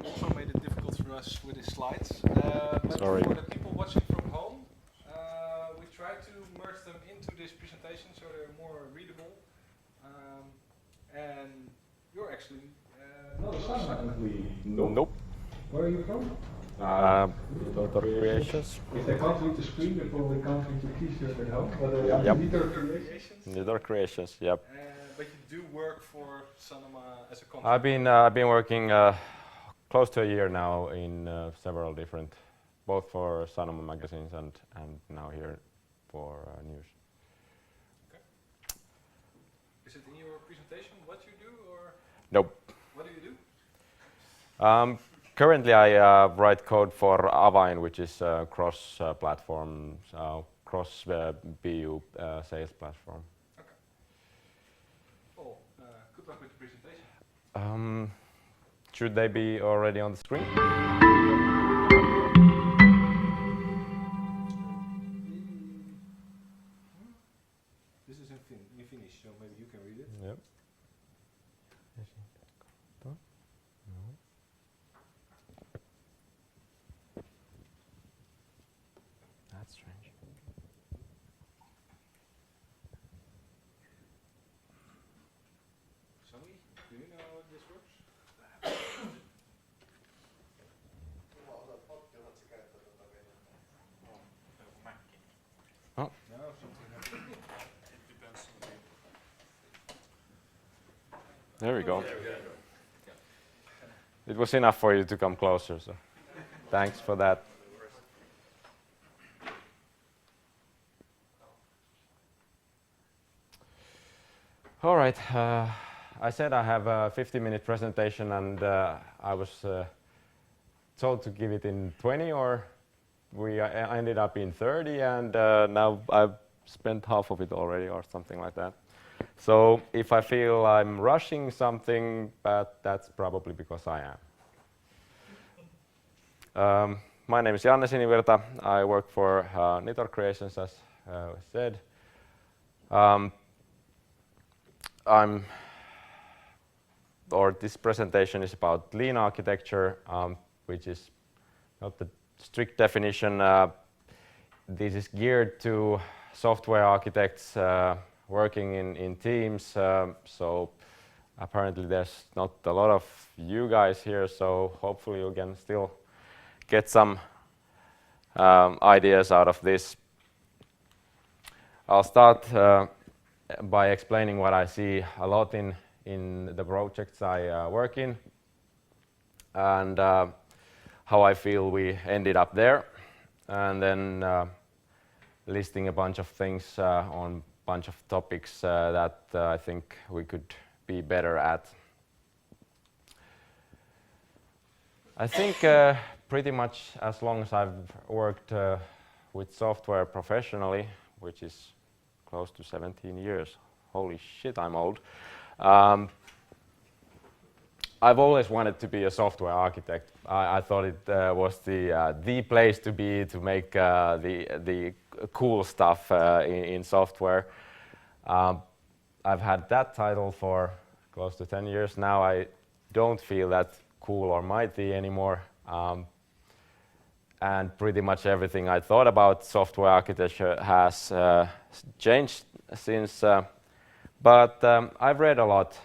also made it difficult for us with his slides. But Sorry. for the people watching from home, we try to merge them into this presentation so they're more readable. And you're actually not a SaKE08 employee. Nope. Where are you from? Total Creations. If they can't read the screen, they probably can't read your t-shirt at home. But Yep. Nitro Creations. Total Creations, yep. But you do work for Sanoma as a contractor. I've been working close to a year now in several different, both for Sanoma magazines and now here for news. Okay. Is it in your presentation what you do, or Nope. what do you do? Currently, I write code for Avain, which is a cross-platform, cross-BU sales platform. Okay. Well, good luck with the presentation. Should they be already on the screen? This is in Finnish, so maybe you can read it. Yep. That's strange. Sami, do you know how this works? Oh. No, something happened. It depends on the... There we go. It was enough for you to come closer, so thanks for that. All right, I said I have a 50-minute presentation, and I was told to give it in 20, or we ended up in 30, and now I've spent half of it already, or something like that. So if I feel I'm rushing something, but that's probably because I am. My name is Janne Sinivirta. I work for Nitro Creations, as I said. This presentation is about lean architecture, which is not the strict definition. This is geared to software architects working in teams. So apparently there's not a lot of you guys here, so hopefully you can still get some ideas out of this. I'll start by explaining what I see a lot in the projects I work in, and how I feel we ended up there, and then listing a bunch of things on a bunch of topics that I think we could be better at. I think pretty much as long as I've worked with software professionally, which is close to 17 years. Holy shit, I'm old. I've always wanted to be a software architect. I thought it was the place to be to make the cool stuff in software. I've had that title for close to 10 years now. I don't feel that cool or mighty anymore. And pretty much everything I thought about software architecture has changed since, but I've read a lot.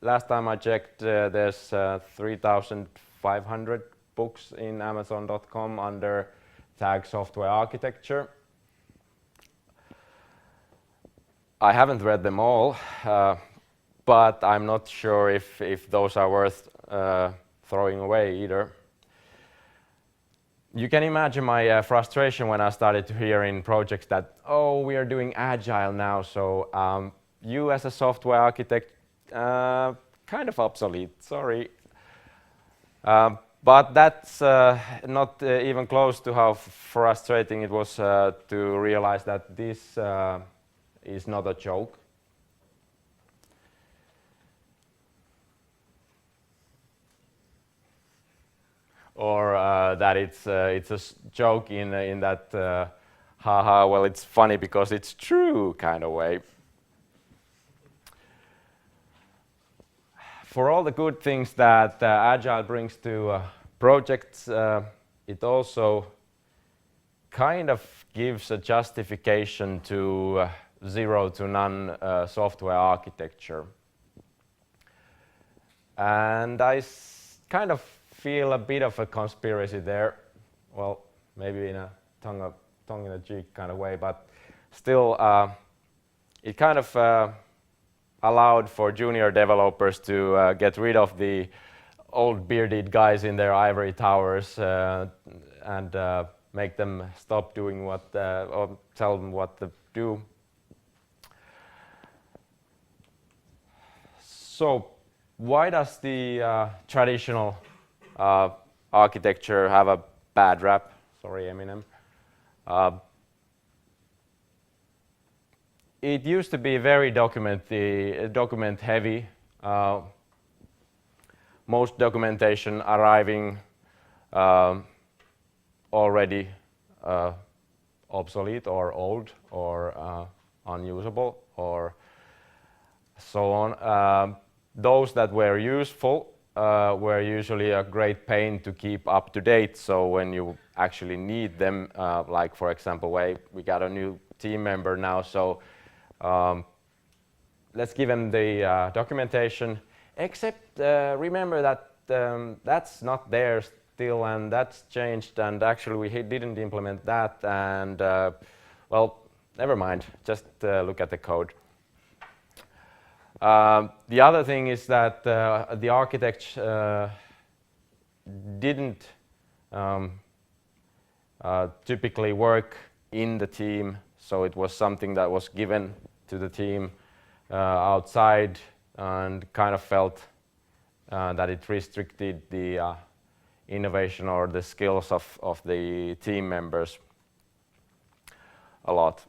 Last time I checked, there's 3,500 books in Amazon.com under tag software architecture. I haven't read them all, but I'm not sure if those are worth throwing away either. You can imagine my frustration when I started to hear in projects that, oh, we are doing agile now, so you as a software architect, kind of obsolete, sorry. But that's not even close to how frustrating it was to realize that this is not a joke. Or that it's a joke in that haha, well, it's funny because it's true kind of way. for all the good things that Agile brings to projects, it also kind of gives a justification to zero to none software architecture. And I kind of feel a bit of a conspiracy there. Well, maybe in a tongue-in-cheek kind of way, but still, it kind of allowed for junior developers to get rid of the old bearded guys in their ivory towers and make them stop doing what, or tell them what to do. So, why does the traditional architecture have a bad rap? Sorry, Eminem. It used to be very document heavy. Most documentation arriving already obsolete or old or unusable or so on. Those that were useful were usually a great pain to keep up to date. So when you actually need them, like for example, we got a new team member now, so let's give them the documentation. Except remember that that's not there still, and that's changed, and actually we didn't implement that, and well, never mind. Just look at the code. The other thing is that the architects didn't typically work in the team, so it was something that was given to the team outside, and kind of felt that it restricted the innovation or the skills of the team members a lot.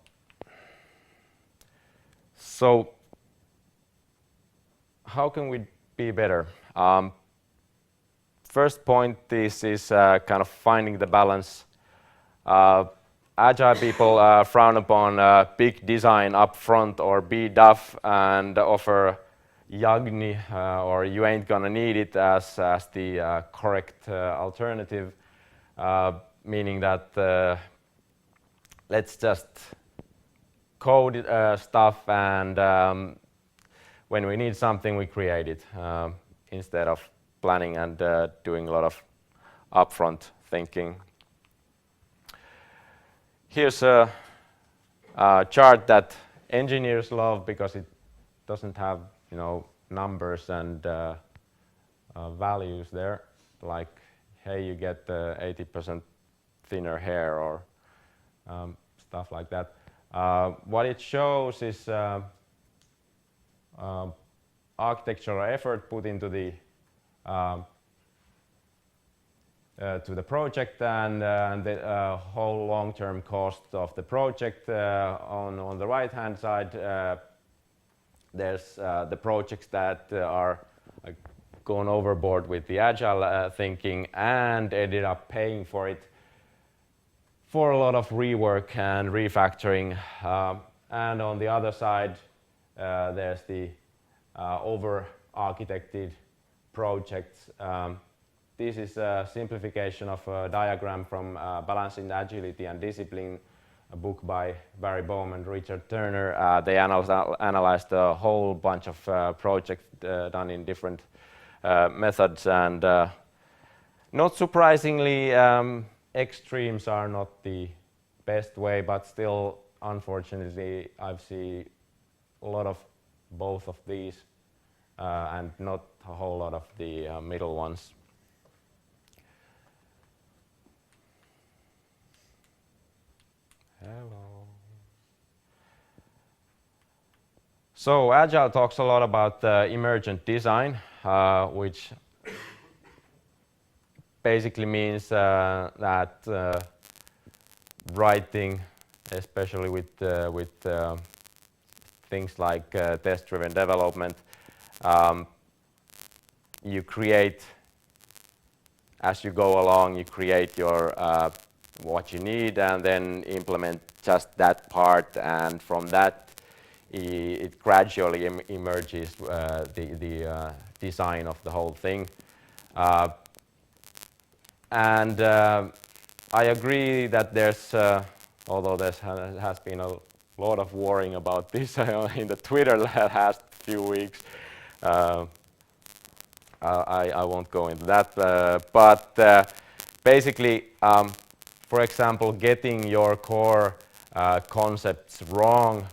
So, how can we be better? First point is kind of finding the balance. Agile people frown upon big design up front or be duff and offer Yagni or you ain't gonna need it as the correct alternative, meaning that let's just code stuff, and when we need something we create it instead of planning and doing a lot of upfront thinking. Here's a chart that engineers love because it doesn't have, you know, numbers and values there, like, hey, you get 80% thinner hair or stuff like that. What it shows is architectural effort put into the to the project, and the whole long-term cost of the project. On the right-hand side, there's the projects that are gone overboard with the agile thinking and ended up paying for it for a lot of rework and refactoring. And on the other side, there's the over-architected projects. This is a simplification of a diagram from Balancing Agility and Discipline, a book by Barry Boehm and Richard Turner. They analyzed a whole bunch of projects done in different methods, and not surprisingly, extremes are not the best way, but still, unfortunately, I've seen a lot of both of these and not a whole lot of the middle ones. Hello. So Agile talks a lot about emergent design, which basically means that writing, especially with things like test-driven development, you create, as you go along, you create your what you need and then implement just that part, and from that it gradually emerges the design of the whole thing. And I agree that there's, although there has been a lot of worrying about this in the Twitter last few weeks, I won't go into that, but basically, for example, getting your core concepts wrong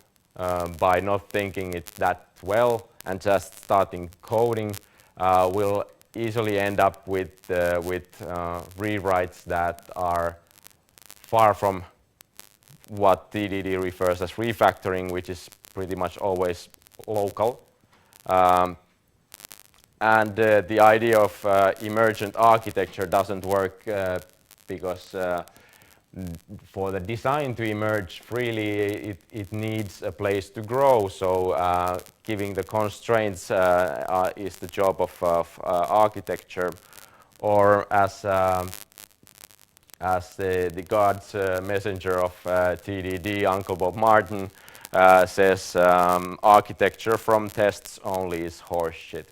by not thinking it that well and just starting coding will easily end up with rewrites that are far from what TDD refers as refactoring, which is pretty much always local. And the idea of emergent architecture doesn't work because for the design to emerge freely, it needs a place to grow. So giving the constraints is the job of architecture, or as the God's messenger of TDD, Uncle Bob Martin, says, architecture from tests only is horse shit.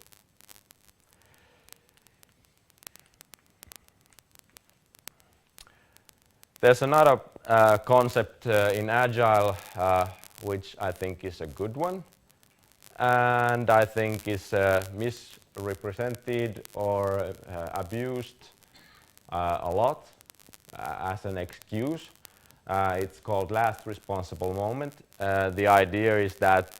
There's another concept in Agile which I think is a good one, and I think is misrepresented or abused a lot as an excuse. It's called last responsible moment. The idea is that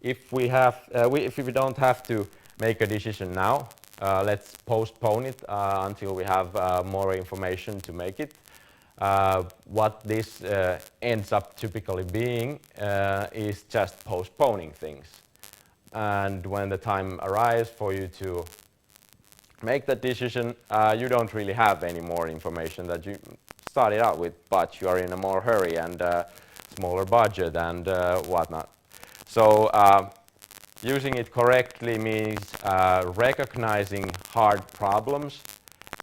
if we don't have to make a decision now, let's postpone it until we have more information to make it. What this ends up typically being is just postponing things. And when the time arrives for you to make that decision, you don't really have any more information that you started out with, but you are in a more hurry and smaller budget and whatnot. So using it correctly means recognizing hard problems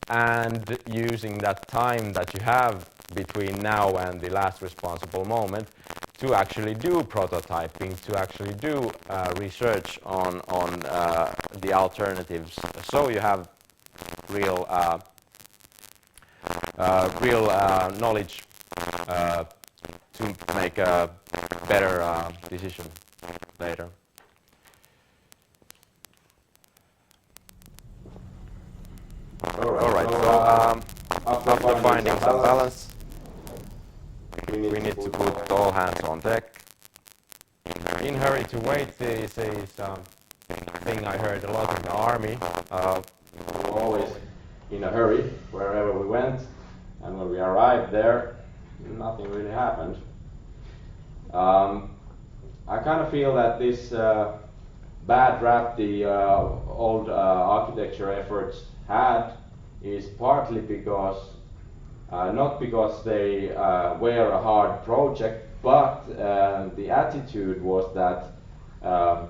and using that time that you have between now and the last responsible moment to actually do prototyping, to actually do research on the alternatives, so you have real knowledge to make a better decision later. All right. So after finding some balance, we need to put all hands on deck. In hurry to wait is a thing I heard a lot in the army. We were always in a hurry wherever we went, and when we arrived there, nothing really happened. I kind of feel that this bad rap the old architecture efforts had is partly because not because they were a hard project, but the attitude was that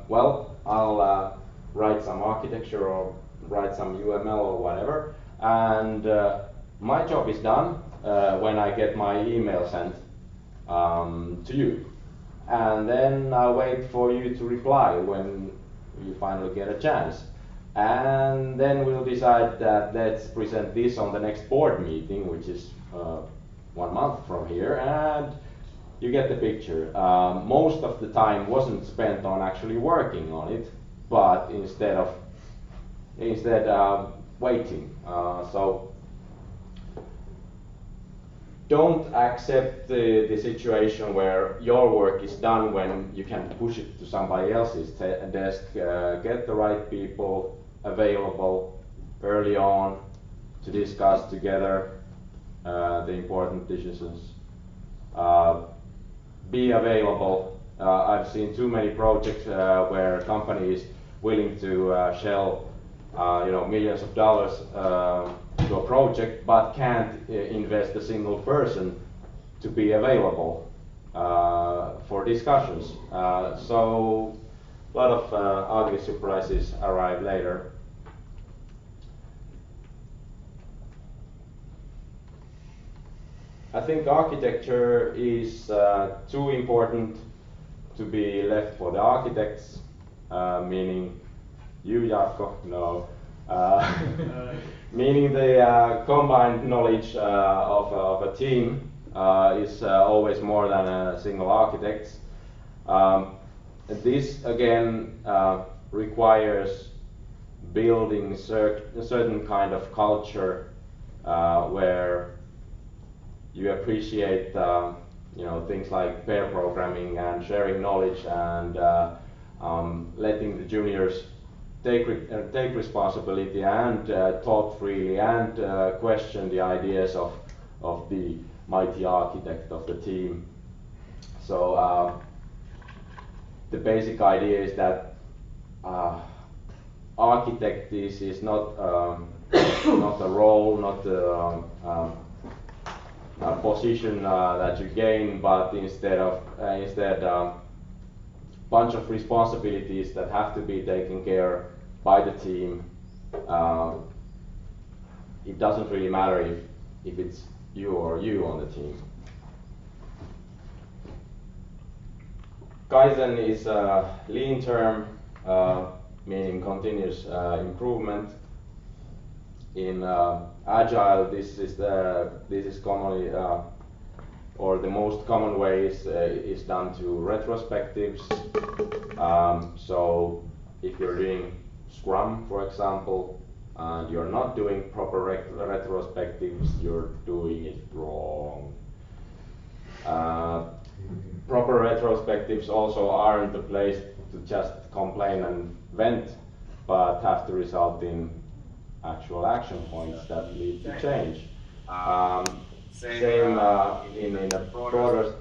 well, I'll write some architecture or write some UML or whatever, and my job is done when I get my email sent to you, and then I'll wait for you to reply when you finally get a chance. And then we'll decide that let's present this on the next board meeting, which is 1 month from here, and you get the picture. Most of the time wasn't spent on actually working on it, but instead waiting. So don't accept the situation where your work is done when you can push it to somebody else's desk. Get the right people available early on to discuss together the important decisions. Be available. I've seen too many projects where a company is willing to shell millions of dollars to a project, but can't invest a single person to be available for discussions. So a lot of ugly surprises arrive later. I think architecture is too important to be left for the architects. meaning you, Jaakko, no, meaning the combined knowledge of a team is always more than a single architect. This again requires building a certain kind of culture where you appreciate things like pair programming and sharing knowledge and letting the juniors take responsibility and talk freely and question the ideas of the mighty architect of the team. So the basic idea is that architect is not not a role, not a position that you gain, but instead bunch of responsibilities that have to be taken care by the team. It doesn't really matter if it's you or you on the team. Kaizen is a lean term, meaning continuous improvement. In Agile, this is commonly, or the most common way is done through retrospectives. So if you're doing Scrum, for example, and you're not doing proper retrospectives, you're doing it wrong. Proper retrospectives also aren't the place to just complain and vent, but have to result in actual action points that lead to change. Same in a broader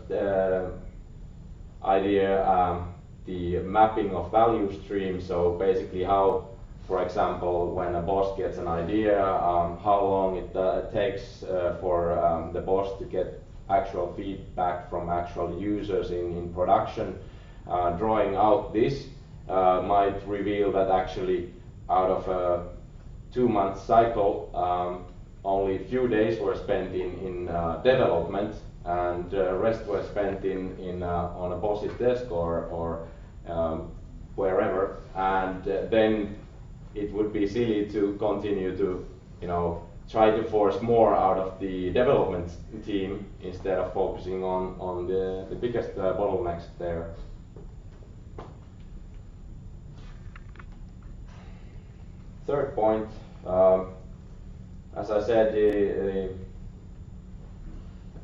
idea, the mapping of value streams. So basically how, for example, when a boss gets an idea, how long it takes for the boss to get actual feedback from actual users in production. Drawing out this might reveal that actually out of a 2-month cycle, only a few days were spent in development, and the rest were spent on a boss's desk or wherever. And then it would be silly to continue to, try to force more out of the development team instead of focusing on the biggest bottlenecks there. Third point, as I said, the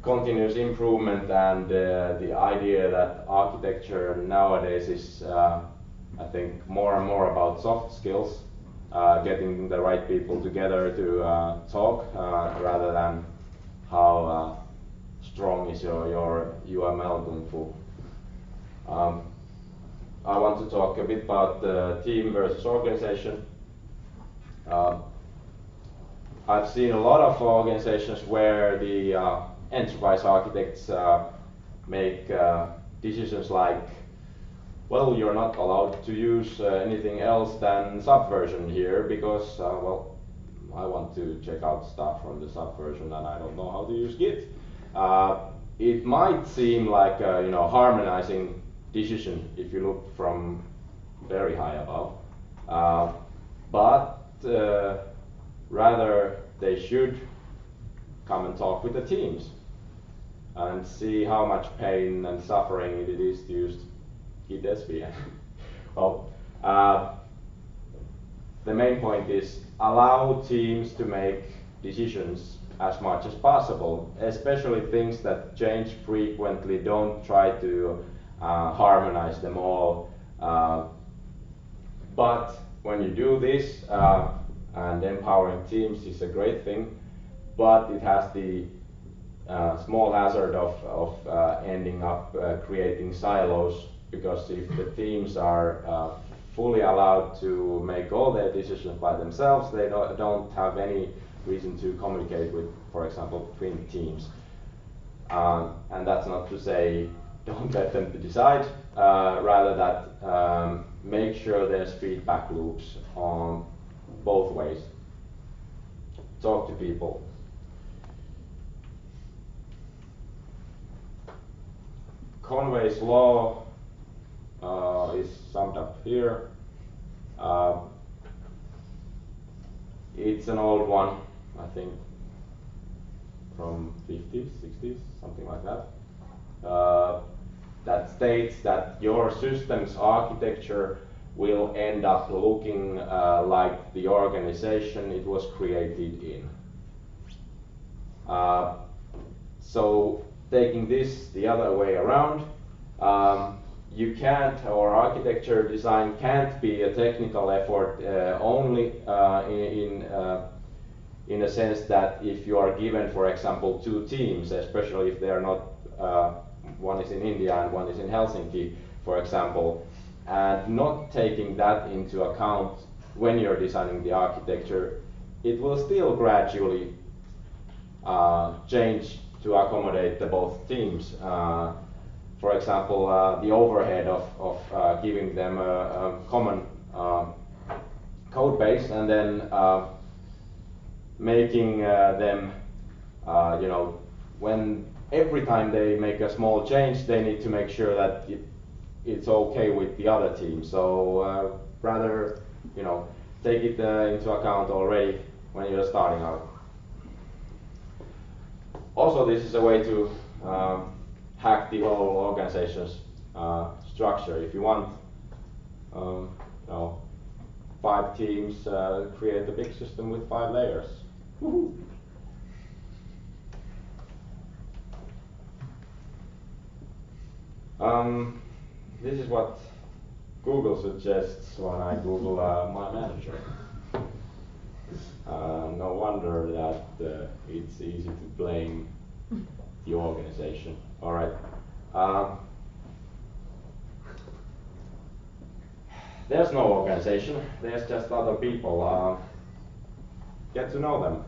continuous improvement and the idea that architecture nowadays is, I think, more and more about soft skills, getting the right people together to talk rather than how strong is your UML Kung Fu. I want to talk a bit about team versus organization. I've seen a lot of organizations where the enterprise architects make decisions like, well, you're not allowed to use anything else than Subversion here because, well, I want to check out stuff from the Subversion and I don't know how to use Git. It might seem like a harmonizing decision if you look from very high above, but rather they should come and talk with the teams and see how much pain and suffering it is to use Git SVN. Well, the main point is allow teams to make decisions as much as possible, especially things that change frequently. Don't try to harmonize them all. But when you do this, and empowering teams is a great thing, but it has the small hazard of ending up creating silos, because if the teams are fully allowed to make all their decisions by themselves, they don't have any reason to communicate with, for example, between teams. And that's not to say don't let them decide, rather that make sure there's feedback loops on both ways. Talk to people. Conway's law is summed up here. It's an old one, I think, from 50s, 60s, something like that. That states that your system's architecture will end up looking like the organization it was created in. So taking this the other way around, you can't, or architecture design can't be a technical effort only in a sense that if you are given, for example, two teams, especially if they are not, one is in India and one is in Helsinki, for example, and not taking that into account when you're designing the architecture, it will still gradually change to accommodate the both teams. For example, the overhead of giving them a common code base and then making them, you know, when every time they make a small change, they need to make sure that it's okay with the other team. So rather, you know, take it into account already when you're starting out. Also, this is a way to hack the whole organization's structure. If you want, you know, 5 teams, create a big system with 5 layers. Woohoo. This is what Google suggests when I Google my manager. No wonder that it's easy to blame the organization. All right. There's no organization. There's just other people. Get to know them.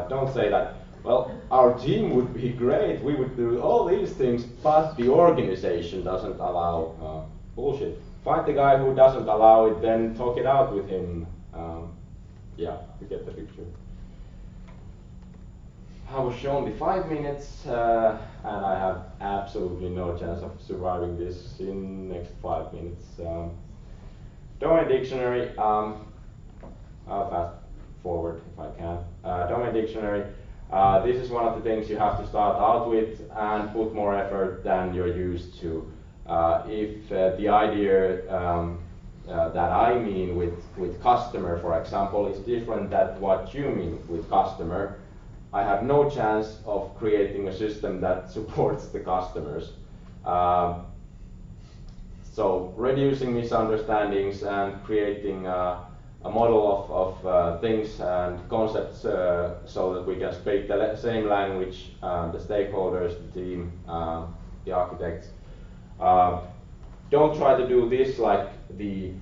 Don't say that, well, our team would be great. We would do all these things, but the organization doesn't allow. Bullshit. Find the guy who doesn't allow it, then talk it out with him. Yeah, you get the picture. I was shown the 5 minutes, and I have absolutely no chance of surviving this in next 5 minutes. Domain dictionary, I'll fast forward if I can. Domain dictionary, this is one of the things you have to start out with and put more effort than you're used to. If the idea that I mean with customer, for example, is different than what you mean with customer, I have no chance of creating a system that supports the customers. So reducing misunderstandings and creating a model of things and concepts so that we can speak the same language, the stakeholders, the team, the architects. Don't try to do this like the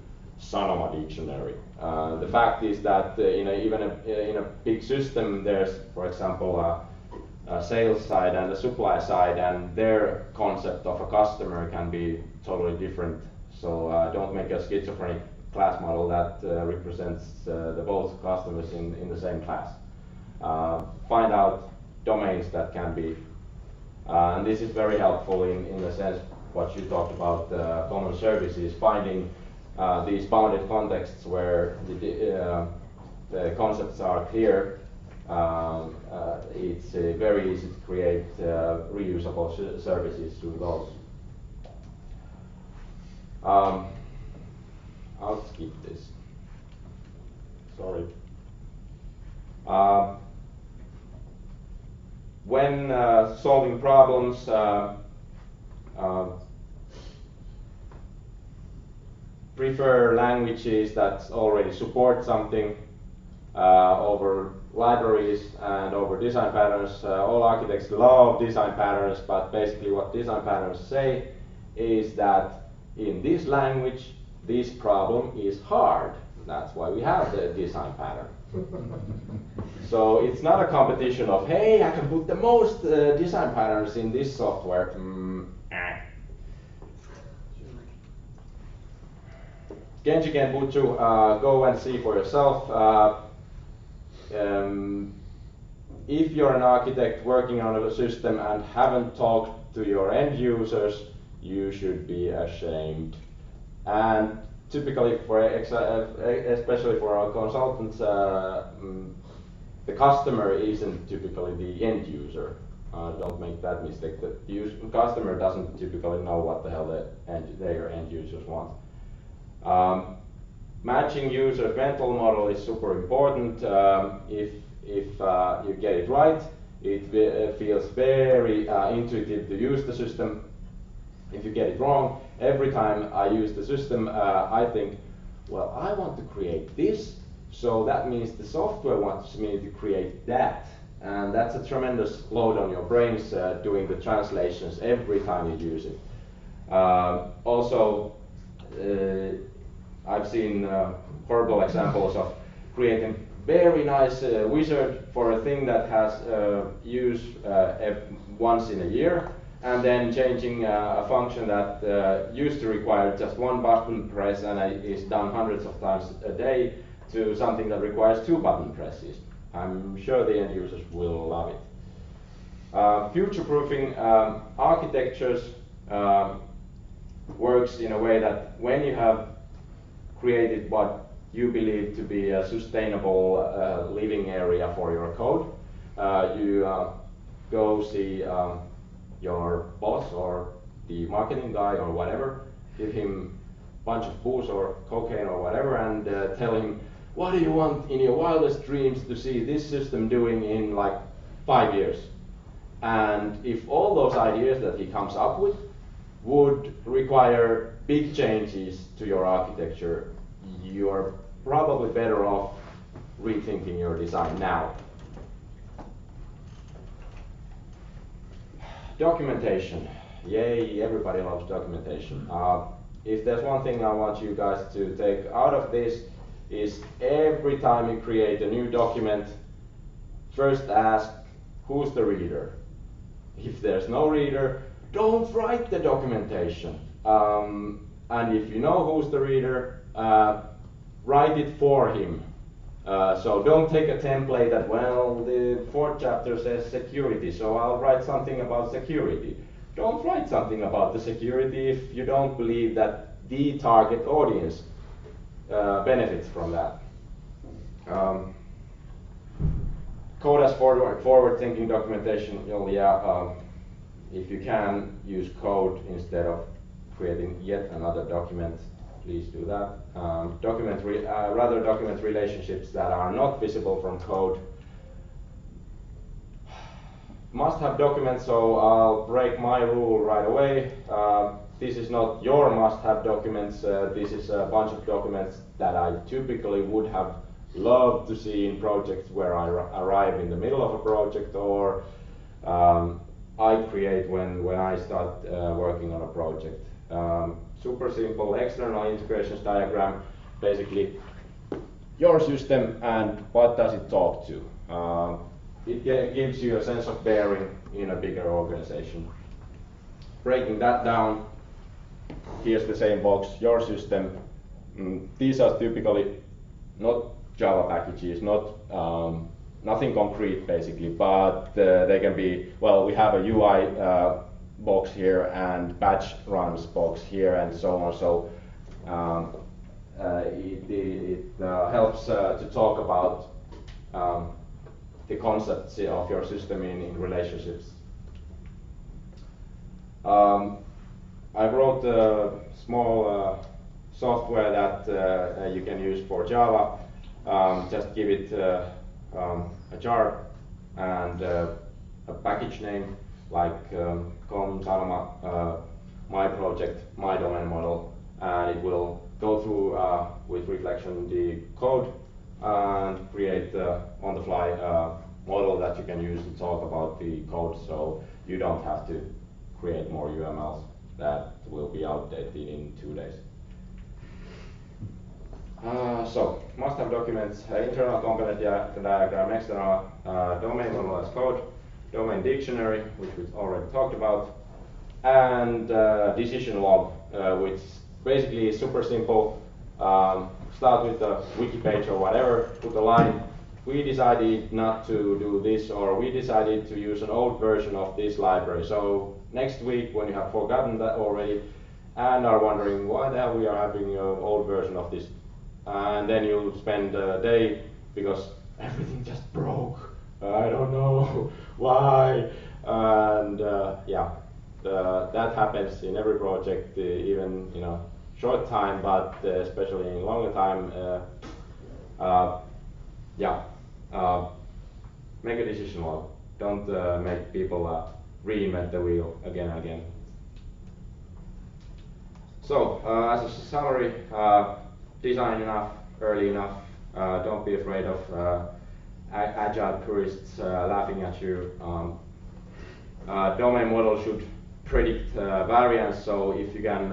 Sanoma dictionary. The fact is that in a big system, there's, for example, a sales side and a supply side, and their concept of a customer can be totally different. So don't make a schizophrenic class model that represents the both customers in the same class. Find out domains that can be, and this is very helpful in the sense what you talked about, common services, finding these bounded contexts where the concepts are clear. It's very easy to create reusable services through those. I'll skip this. Sorry. When solving problems, prefer languages that already support something over libraries and over design patterns. All architects love design patterns, but basically what design patterns say is that in this language, this problem is hard. That's why we have the design pattern. So it's not a competition of, hey, I can put the most design patterns in this software. Genji Genbutsu, go and see for yourself. If you're an architect working on a system and haven't talked to your end users, you should be ashamed. And typically for especially for our consultants, the customer isn't typically the end user. Don't make that mistake. The customer doesn't typically know what the hell their end users want. Matching user's mental model is super important. If you get it right, it feels very intuitive to use the system. If you get it wrong, every time I use the system, I think, well, I want to create this, so that means the software wants me to create that. And that's a tremendous load on your brains doing the translations every time you use it. Also, I've seen horrible examples of creating very nice wizard for a thing that has use once in a year, and then changing a function that used to require just one button press and is done hundreds of times a day to something that requires 2 button presses. I'm sure the end users will love it. Future-proofing architectures works in a way that when you have created what you believe to be a sustainable living area for your code, you go see your boss or the marketing guy or whatever, give him a bunch of booze or cocaine or whatever, and tell him, what do you want in your wildest dreams to see this system doing in like 5 years? And if all those ideas that he comes up with would require big changes to your architecture, you are probably better off rethinking your design now. Documentation. Yay, everybody loves documentation. If there's one thing I want you guys to take out of this, is every time you create a new document, first ask, who's the reader? If there's no reader, don't write the documentation. And if you know who's the reader, write it for him. So don't take a template that, well, the 4th chapter says security, so I'll write something about security. Don't write something about the security if you don't believe that the target audience benefits from that. Code as forward-thinking documentation. If you can use code instead of creating yet another document, please do that. Document relationships that are not visible from code. Must have documents, so I'll break my rule right away. This is not your must-have documents. This is a bunch of documents that I typically would have loved to see in projects where I arrive in the middle of a project, or I create when I start working on a project. Super simple external integrations diagram, basically your system and what does it talk to. It gives you a sense of bearing in a bigger organization. Breaking that down, here's the same box, your system. These are typically not Java packages, nothing concrete basically, but they can be, well, we have a UI box here and batch runs box here and so on. So it helps to talk about the concepts of your system in relationships. I wrote a small software that you can use for Java. Just give it a jar and a package name like com, Salma, my project, my domain model, and it will go through with reflection the code and create on the fly model that you can use to talk about the code, so you don't have to create more UMLs that will be outdated in 2 days. So, must-have documents, internal component diagram, external domain model as code, domain dictionary, which we've already talked about, and decision log, which basically is super simple. Start with the wiki page or whatever, put a line, we decided not to do this, or we decided to use an old version of this library. So next week, when you have forgotten that already, and are wondering why the hell we are having an old version of this. And then you spend a day because everything just broke. I don't know why. And yeah, that happens in every project, even in a short time, but especially in longer time. Yeah, make a decision log. Don't make people reinvent the wheel again and again. So, as a summary, design enough, early enough. Don't be afraid of agile purists laughing at you. Domain model should predict variance, so if you can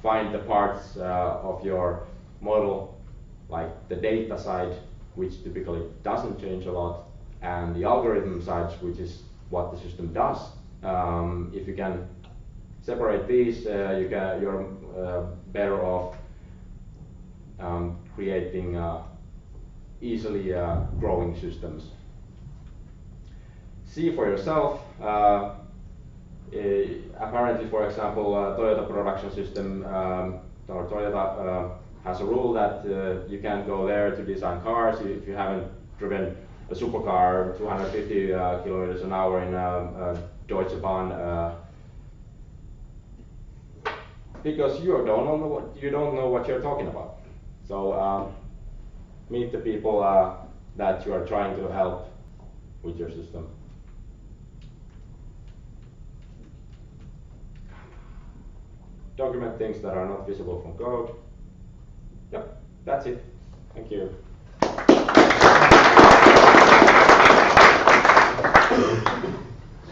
find the parts of your model, like the data side, which typically doesn't change a lot, and the algorithm side, which is what the system does. If you can separate these, you're better off creating easily growing systems. See for yourself. Apparently, for example, Toyota production system, or Toyota has a rule that you can't go there to design cars if you haven't driven a supercar 250 kilometers an hour in a Deutsche Bahn, because you don't know what you're talking about. So meet the people that you are trying to help with your system. Document things that are not visible from code. Yep, that's it. Thank you.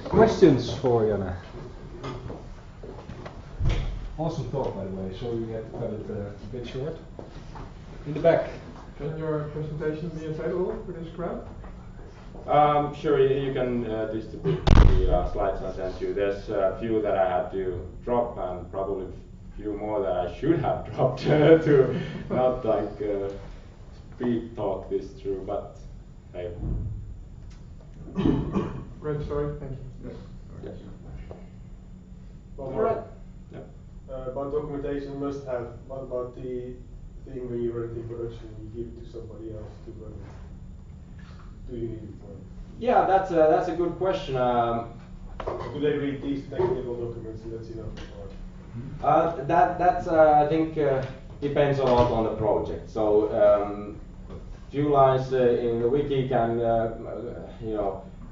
Questions for Janne? Awesome talk, by the way, so we had to cut it a bit short. In the back. Can your presentation be available for this crowd? Sure, you can distribute the slides I sent you. There's a few that I had to drop, and probably a few more that I should have dropped to not like speed talk this through, but hey. Great story, thank you. Yes. Well, All right. Yep. about documentation must have. What about the thing when you run it in production, you give it to somebody else to run it? Do you need it for it? Yeah, that's a good question. Do they read these technical documents and that's enough? Or? That's I think depends a lot on the project. So few lines in the wiki can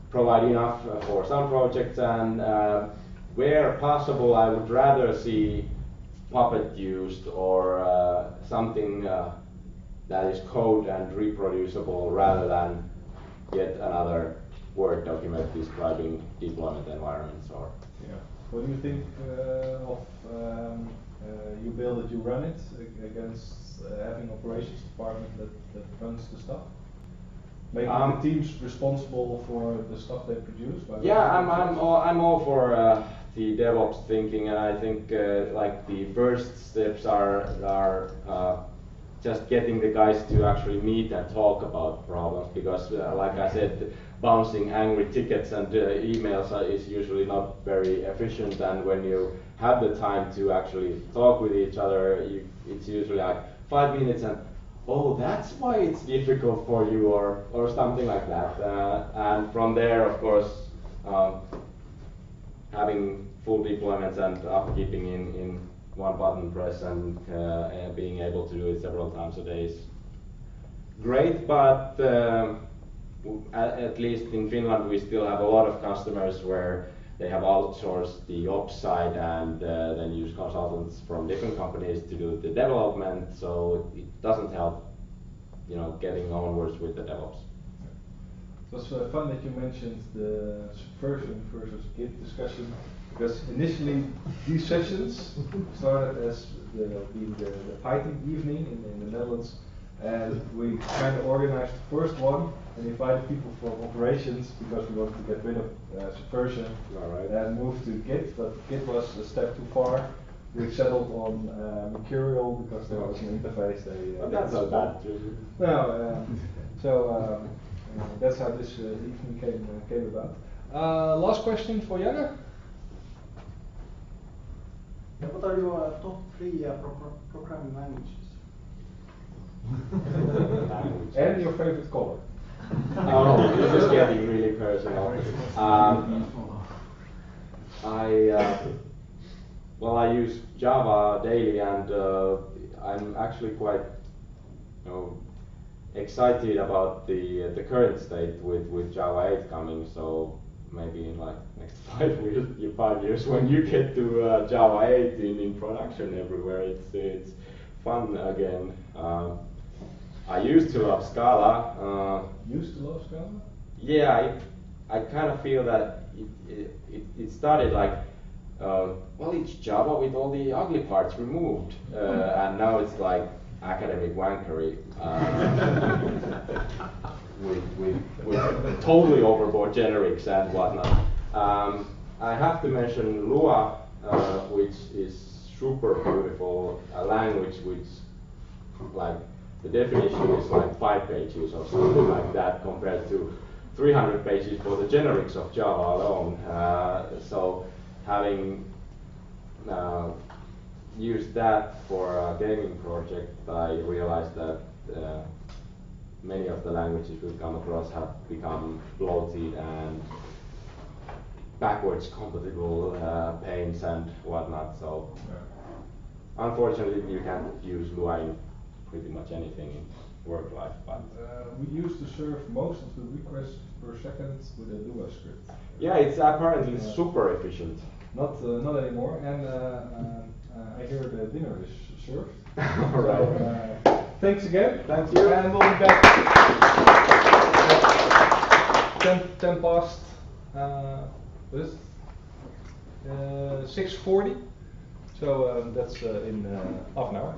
provide enough for some projects, and where possible, I would rather see Puppet used or something that is code and reproducible rather than yet another Word document describing deployment environments. Or Yeah. What do you think of you build it, you run it against having operations department that runs the stuff? Making the teams responsible for the stuff they produce. Yeah, I'm all for the DevOps thinking, and I think like the first steps are just getting the guys to actually meet and talk about problems, because like I said, bouncing angry tickets and emails is usually not very efficient, and when you have the time to actually talk with each other, it's usually like 5 minutes and oh, that's why it's difficult for you, or something like that. And from there, of course, having full deployments and upkeeping in one button press and being able to do it several times a day is great, but at least in Finland we still have a lot of customers where they have outsourced the ops side and then use consultants from different companies to do the development, so it doesn't help, getting onwards with the DevOps. It was fun that you mentioned the subversion versus Git discussion, because initially these sessions started as being the Python evening in the Netherlands, and we kind of organized the first one and invited people from operations because we wanted to get rid of subversion and move to Git, but Git was a step too far. We settled on Mercurial because there was an interface. That's not bad. No, so that's how this evening came about. Last question for Janne. What are your top 3 programming languages? And your favorite color? Oh, this is getting really personal. Well, I use Java daily, and I'm actually quite, excited about the current state with Java 8 coming. So maybe in like next 5 years, when you get to Java 8 in production everywhere, it's fun again. I used to love Scala. Used to love Scala? Yeah, I kind of feel that it started like, well, it's Java with all the ugly parts removed, and now it's like academic wankery with totally overboard generics and whatnot. I have to mention Lua, which is super beautiful, a language which, like, the definition is like 5 pages or something like that compared to 300 pages for the generics of Java alone. So having used that for a gaming project, I realized that many of the languages we've come across have become bloated and backwards compatible pains and whatnot. So unfortunately, you can't use Lua in pretty much anything in work life. But we used to serve most of the requests per second with a Lua script. yeah, it's apparently super efficient. Not anymore, and I hear the dinner is served. All right. So, thanks again. Thank you. And we'll be back 10 past. What is it? 6:40. So that's in half an hour.